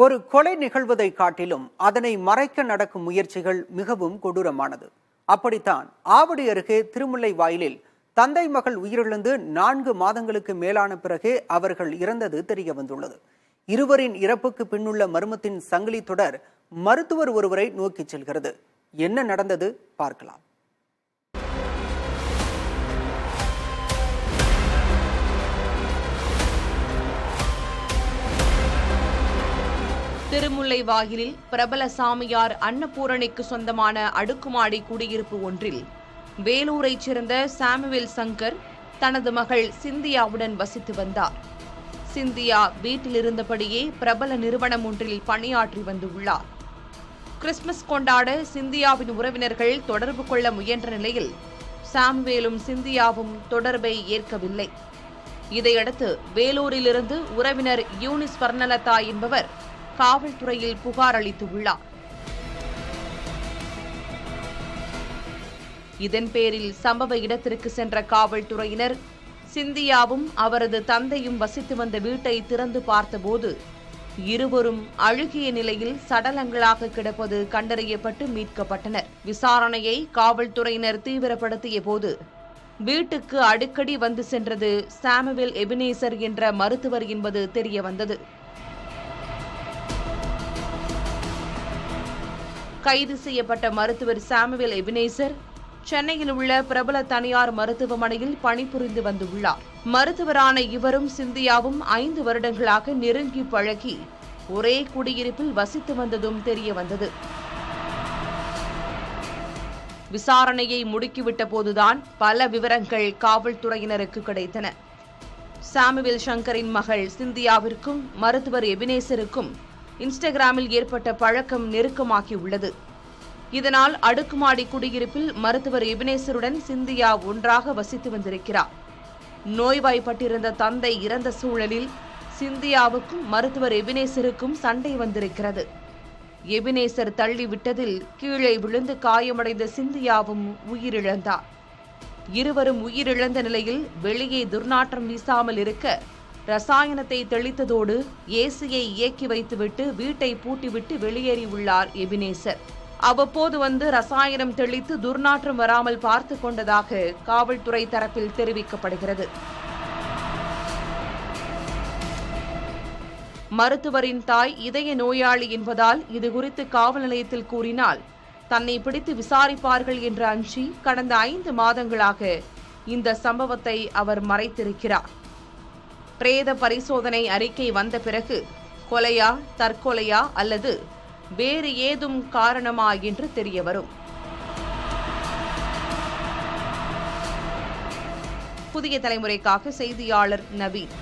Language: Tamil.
ஒரு கொலை நிகழ்வதை காட்டிலும் அதனை மறைக்க நடக்கும் முயற்சிகள் மிகவும் கொடூரமானது. அப்படித்தான் ஆவடி அருகே திருமுல்லை வாயிலில் தந்தை மகள் உயிரிழந்து 4 மாதங்களுக்கு மேலான பிறகே அவர்கள் இறந்தது தெரிய வந்துள்ளது. இருவரின் இறப்புக்கு பின்னுள்ள மர்மத்தின் சங்கிலி தொடர் மருத்துவர் ஒருவரை நோக்கி செல்கிறது. என்ன நடந்தது பார்க்கலாம். திருமுல்லை வாயிலில் பிரபல சாமியார் அன்னபூரணிக்கு சொந்தமான அடுக்குமாடி குடியிருப்பு ஒன்றில் வேலூரைச் சேர்ந்த சாமுவேல் சங்கர் தனது மகள் சிந்தியாவுடன் வசித்து வந்தார். சிந்தியா வீட்டில் இருந்தபடியே பிரபல நிறுவனம் ஒன்றில் பணியாற்றி வந்துள்ளார். கிறிஸ்துமஸ் கொண்டாட சிந்தியாவின் உறவினர்கள் தொடர்பு கொள்ள முயன்ற நிலையில் சாமுவேலும் சிந்தியாவும் தொடர்பை ஏற்கவில்லை. இதையடுத்து வேலூரிலிருந்து உறவினர் யூனிஸ் வர்ணலதா என்பவர் காவல்துறையில் புகார் அளித்துள்ளார். இதன் பேரில் சம்பவ இடத்திற்கு சென்ற காவல்துறையினர் சிந்தியாவும் அவரது தந்தையும் வசித்து வந்த வீட்டை திறந்து பார்த்தபோது இருவரும் அழுகிய நிலையில் சடலங்களாக கிடப்பது கண்டறியப்பட்டு மீட்கப்பட்டனர். விசாரணையை காவல்துறையினர் தீவிரப்படுத்திய போது வீட்டுக்கு அடிக்கடி வந்து சென்றது சாமுவேல் எபினேசர் என்ற மருத்துவர் என்பது தெரியவந்தது. கைது செய்யப்பட்ட மருத்துவர் சாமுவேல் எபினேசர் சென்னையில் உள்ள பிரபல தனியார் மருத்துவமனையில் பணிபுரிந்து வந்துள்ளார். மருத்துவரான இவரும் சிந்தியாவும் 5 வருடங்களாக நெருங்கி பழகி ஒரே குடியிருப்பில் வசித்து வந்ததும் தெரியவந்தது. விசாரணையை முடுக்கிவிட்ட போதுதான் பல விவரங்கள் காவல்துறையினருக்கு கிடைத்தன. சாமுவேல் சங்கரின் மகள் சிந்தியாவிற்கும் மருத்துவர் எபினேசருக்கும் இன்ஸ்டாகிராமில் ஏற்பட்ட பழக்கம் நெருக்கமாகியுள்ளது. இதனால் அடுக்குமாடி குடியிருப்பில் மருத்துவர் எபினேசருடன் சிந்தியா ஒன்றாக வசித்து வந்திருக்கிறார். நோய்வாய்ப்பட்டிருந்த தந்தை இறந்த சூழலில் சிந்தியாவுக்கும் மருத்துவர் எபினேசருக்கும் சண்டை வந்திருக்கிறது. எபினேசர் தள்ளிவிட்டதில் கீழே விழுந்து காயமடைந்த சிந்தியாவும் உயிரிழந்தார். இருவரும் உயிரிழந்த நிலையில் வெளியே துர்நாற்றம் வீசாமல் இருக்க ரசாயனத்தை தெளித்ததோடு ஏசியை இயக்கி வைத்துவிட்டு வீட்டை பூட்டிவிட்டு வெளியேறியுள்ளார் எபினேசர். அவ்வப்போது வந்து ரசாயனம் தெளித்து துர்நாற்றம் வராமல் பார்த்து கொண்டதாக காவல்துறை தரப்பில் தெரிவிக்கப்படுகிறது. மருத்துவரின் தாய் இதய நோயாளி என்பதால் இதுகுறித்து காவல் நிலையத்தில் கூறினால் தன்னை பிடித்து விசாரிப்பார்கள் என்று அஞ்சி கடந்த 5 மாதங்களாக இந்த சம்பவத்தை அவர் மறைத்திருக்கிறார். பிரேத பரிசோதனை அறிக்கை வந்த பிறகு கொலையா, தற்கொலையா அல்லது வேறு ஏதும் காரணமா என்று தெரியவரும். புதிய தலைமுறைக்காக செய்தியாளர் நவீன்.